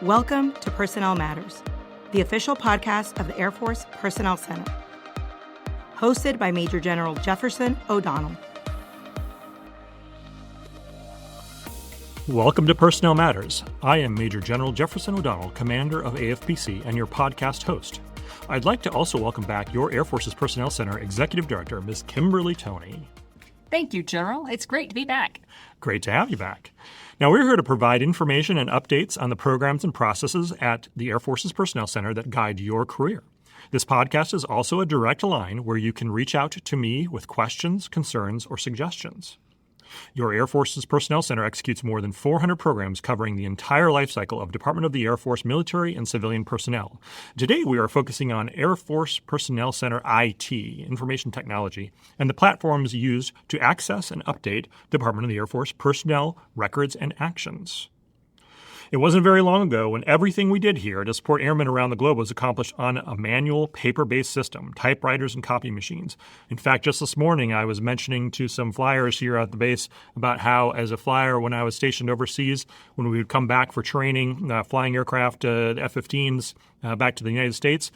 Welcome to Personnel Matters, the official podcast of the Air Force Personnel Center. Hosted by Major General Jefferson O'Donnell. Welcome to Personnel Matters. I am Major General Jefferson O'Donnell, Commander of AFPC and your podcast host. I'd like to also welcome back your Air Force's Personnel Center Executive Director, Ms. Kimberly Toney. Thank you, General. It's great to be back. Great to have you back. Now, we're here to provide information and updates on the programs and processes at the Air Force's Personnel Center that guide your career. This podcast is also a direct line where you can reach out to me with questions, concerns, or suggestions. Your Air Force's Personnel Center executes more than 400 programs covering the entire life cycle of Department of the Air Force military and civilian personnel. Today, we are focusing on Air Force Personnel Center IT, information technology, and the platforms used to access and update Department of the Air Force personnel records and actions. It wasn't very long ago when everything we did here to support airmen around the globe was accomplished on a manual, paper-based system, typewriters and copy machines. In fact, just this morning, I was mentioning to some flyers here at the base about how, as a flyer, when I was stationed overseas, when we would come back for training, flying aircraft, F-15s, back to the United States,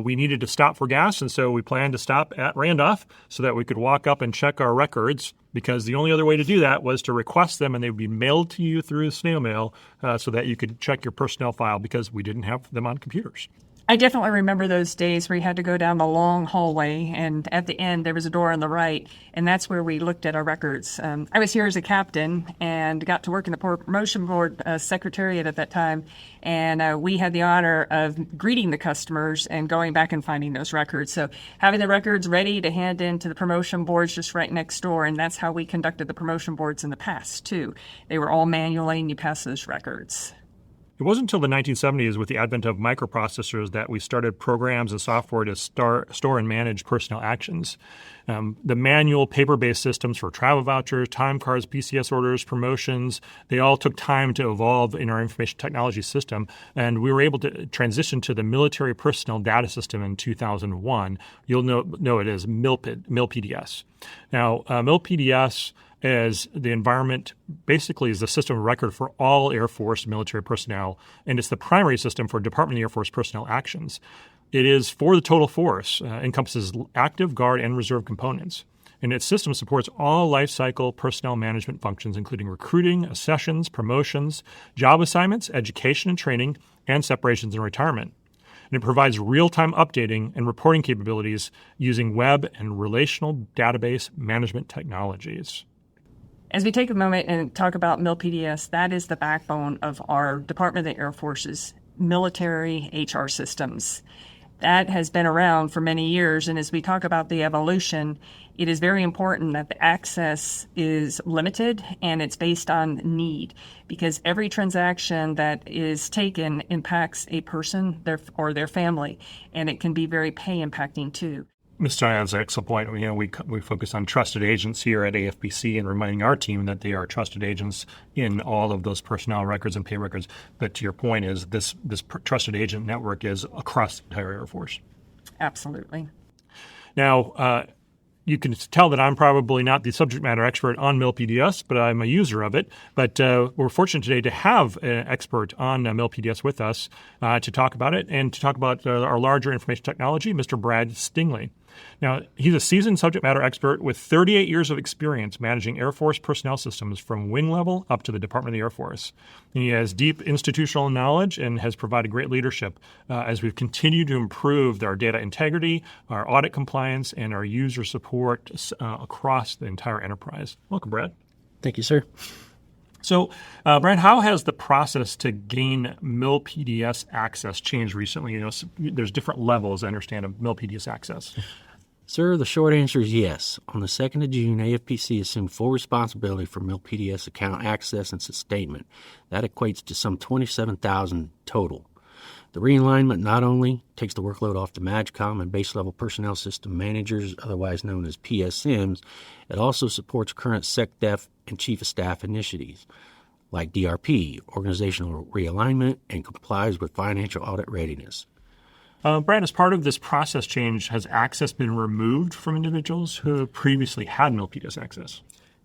we needed to stop for gas, and so we planned to stop at Randolph so that we could walk up and check our records, because the only other way to do that was to request them, and they would be mailed to you through snail mail so that you could check your personnel file, because we didn't have them on computers. I definitely remember those days where you had to go down the long hallway, and at the end there was a door on the right, and that's where we looked at our records. I was here as a captain and got to work in the promotion board secretariat at that time, and we had the honor of greeting the customers and going back and finding those records. So having the records ready to hand in to the promotion boards just right next door, and that's how we conducted the promotion boards in the past too. They were all manually, and you pass those records. It wasn't until the 1970s, with the advent of microprocessors, that we started programs and software to store and manage personnel actions. The manual paper-based systems for travel vouchers, time cards, PCS orders, promotions, they all took time to evolve in our information technology system, and we were able to transition to the military personnel data system in 2001. You'll know it as MIL-PDS. Now, MIL-PDS as the environment basically is the system of record for all Air Force military personnel, and it's the primary system for Department of the Air Force personnel actions. It is for the total force, encompasses active, guard, and reserve components. And its system supports all life cycle personnel management functions, including recruiting, accessions, promotions, job assignments, education and training, and separations and retirement. And it provides real-time updating and reporting capabilities using web and relational database management technologies. As we take a moment and talk about MIL-PDS, that is the backbone of our Department of the Air Force's military HR systems. That has been around for many years, and as we talk about the evolution, it is very important that the access is limited and it's based on need, because every transaction that is taken impacts a person or their family, and it can be very pay impacting too. Ms. Diane's excellent point. We focus on trusted agents here at AFPC and reminding our team that they are trusted agents in all of those personnel records and pay records. But to your point is this trusted agent network is across the entire Air Force. Absolutely. Now, you can tell that I'm probably not the subject matter expert on MIL-PDS, but I'm a user of it. But we're fortunate today to have an expert on MIL-PDS with us to talk about it and to talk about our larger information technology, Mr. Brad Stingley. Now, he's a seasoned subject matter expert with 38 years of experience managing Air Force personnel systems from wing level up to the Department of the Air Force. And he has deep institutional knowledge and has provided great leadership as we've continued to improve our data integrity, our audit compliance, and our user support across the entire enterprise. Welcome, Brad. Thank you, sir. So, Brad, how has the process to gain MIL-PDS access changed recently? There's different levels, I understand, of MIL-PDS access. Sir, the short answer is yes. On the 2nd of June, AFPC assumed full responsibility for MIL-PDS account access and sustainment. That equates to some 27,000 total. The realignment not only takes the workload off the MAGCOM and base-level personnel system managers, otherwise known as PSMs, it also supports current SecDef and Chief of Staff initiatives, like DRP, organizational realignment, and complies with financial audit readiness. Brad, as part of this process change, has access been removed from individuals who previously had MIL-PDS access?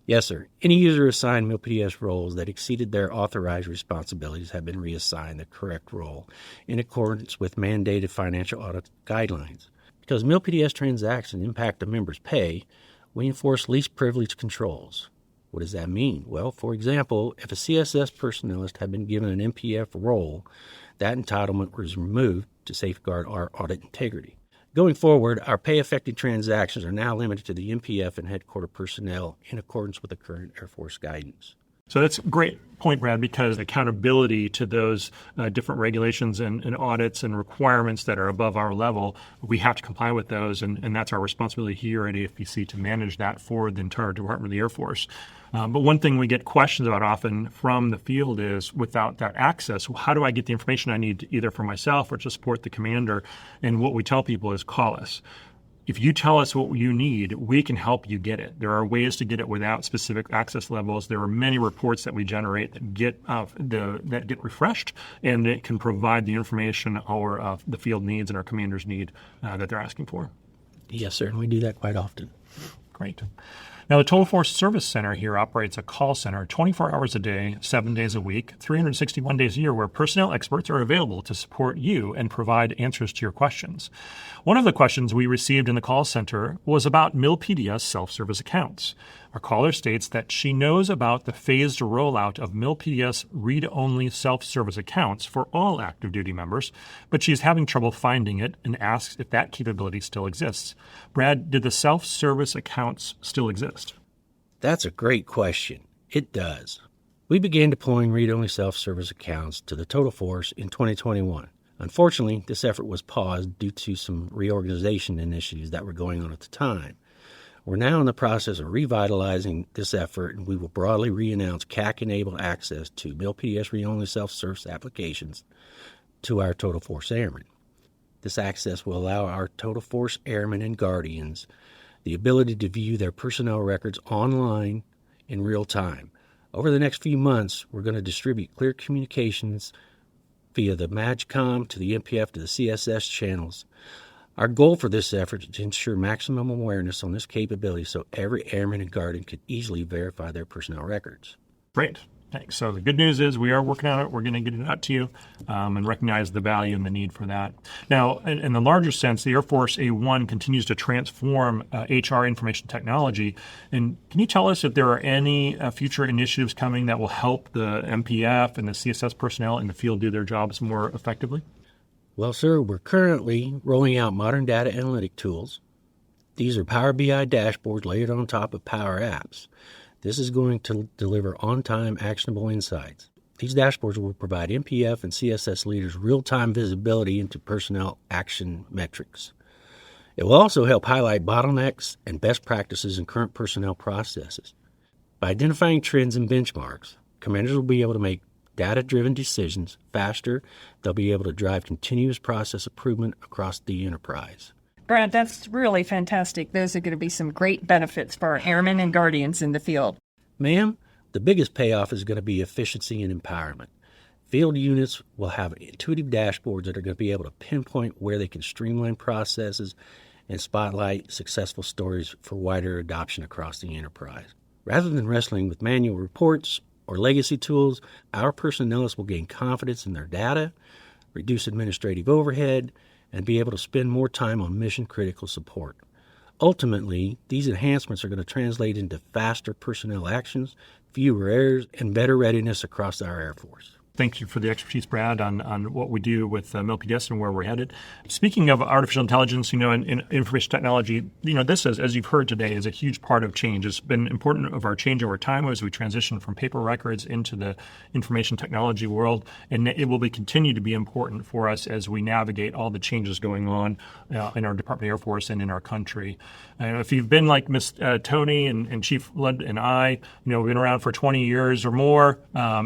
Yes, sir. Any user assigned MilPDS roles that exceeded their authorized responsibilities have been reassigned the correct role in accordance with mandated financial audit guidelines. Because MilPDS transactions impact a member's pay, we enforce least privilege controls. What does that mean? Well, for example, if a CSS personnelist had been given an MPF role, that entitlement was removed to safeguard our audit integrity. Going forward, our pay-affected transactions are now limited to the MPF and headquarter personnel in accordance with the current Air Force guidance. So that's a great point, Brad, because accountability to those different regulations and audits and requirements that are above our level, we have to comply with those, and that's our responsibility here at AFPC to manage that for the entire Department of the Air Force. But one thing we get questions about often from the field is, without that access, how do I get the information I need either for myself or to support the commander? And what we tell people is call us. If you tell us what you need, we can help you get it. There are ways to get it without specific access levels. There are many reports that we generate that get refreshed, and it can provide the information the field needs and our commanders need that they're asking for. Yes, sir, and we do that quite often. Great. Now, the Total Force Service Center here operates a call center 24 hours a day, 7 days a week, 361 days a year, where personnel experts are available to support you and provide answers to your questions. One of the questions we received in the call center was about MilPDS self-service accounts. Our caller states that she knows about the phased rollout of MilPDS read-only self-service accounts for all active duty members, but she's having trouble finding it and asks if that capability still exists. Brad, did the self-service accounts still exist? That's a great question. It does. We began deploying read-only self-service accounts to the Total Force in 2021. Unfortunately, this effort was paused due to some reorganization initiatives that were going on at the time. We're now in the process of revitalizing this effort, and we will broadly re-announce CAC-enabled access to MilPDS read-only self-service applications to our Total Force Airmen. This access will allow our Total Force Airmen and Guardians the ability to view their personnel records online in real time. Over the next few months, we're going to distribute clear communications via the MAGCOM to the MPF to the CSS channels. Our goal for this effort is to ensure maximum awareness on this capability so every airman and guardian could easily verify their personnel records. Great. Thanks. So the good news is we are working on it. We're going to get it out to you and recognize the value and the need for that. Now, in the larger sense, the Air Force A1 continues to transform HR information technology. And can you tell us if there are any future initiatives coming that will help the MPF and the CSS personnel in the field do their jobs more effectively? Well, sir, we're currently rolling out modern data analytic tools. These are Power BI dashboards layered on top of Power Apps. This is going to deliver on-time, actionable insights. These dashboards will provide MPF and CSS leaders real-time visibility into personnel action metrics. It will also help highlight bottlenecks and best practices in current personnel processes. By identifying trends and benchmarks, commanders will be able to make data-driven decisions faster. They'll be able to drive continuous process improvement across the enterprise. Brad, that's really fantastic. Those are going to be some great benefits for our airmen and guardians in the field. Ma'am, the biggest payoff is going to be efficiency and empowerment. Field units will have intuitive dashboards that are going to be able to pinpoint where they can streamline processes and spotlight successful stories for wider adoption across the enterprise. Rather than wrestling with manual reports or legacy tools, our personnelists will gain confidence in their data, reduce administrative overhead, and be able to spend more time on mission-critical support. Ultimately, these enhancements are going to translate into faster personnel actions, fewer errors, and better readiness across our Air Force. Thank you for the expertise, Brad, on what we do with MilPDS and where we're headed. Speaking of artificial intelligence, and information technology, this, as you've heard today, is a huge part of change. It's been important of our change over time as we transition from paper records into the information technology world, and it will continue to be important for us as we navigate all the changes going on in our Department of Air Force and in our country. If you've been like Miss Tony and Chief Lund and I, we've been around for 20 years or more,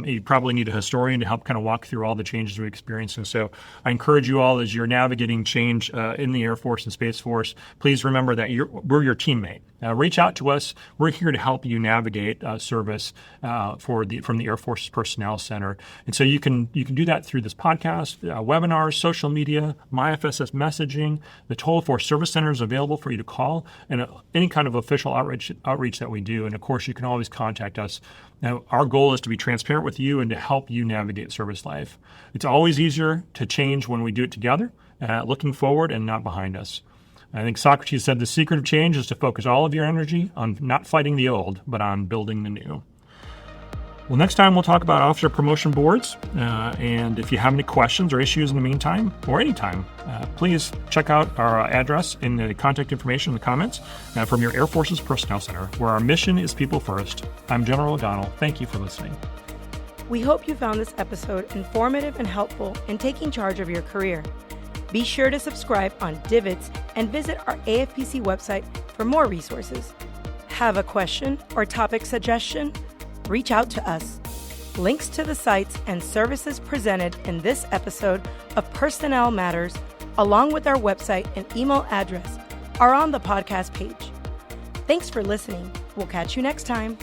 you probably need a historian to help kind of walk through all the changes we experience. And so I encourage you all, as you're navigating change in the Air Force and Space Force, please remember that we're your teammate. reach out to us. We're here to help you navigate service from the Air Force Personnel Center. And so you can do that through this podcast, webinars, social media, MyFSS messaging. The toll-for service center is available for you to call, and any kind of official outreach that we do. And of course, you can always contact us. Now, our goal is to be transparent with you and to help you navigate service life. It's always easier to change when we do it together, looking forward and not behind us. I think Socrates said the secret of change is to focus all of your energy on not fighting the old, but on building the new. Well, next time we'll talk about officer promotion boards. And if you have any questions or issues in the meantime, or anytime, please check out our address in the contact information in the comments from your Air Force's Personnel Center, where our mission is people first. I'm General O'Donnell. Thank you for listening. We hope you found this episode informative and helpful in taking charge of your career. Be sure to subscribe on Divots and visit our AFPC website for more resources. Have a question or topic suggestion? Reach out to us. Links to the sites and services presented in this episode of Personnel Matters, along with our website and email address, are on the podcast page. Thanks for listening. We'll catch you next time.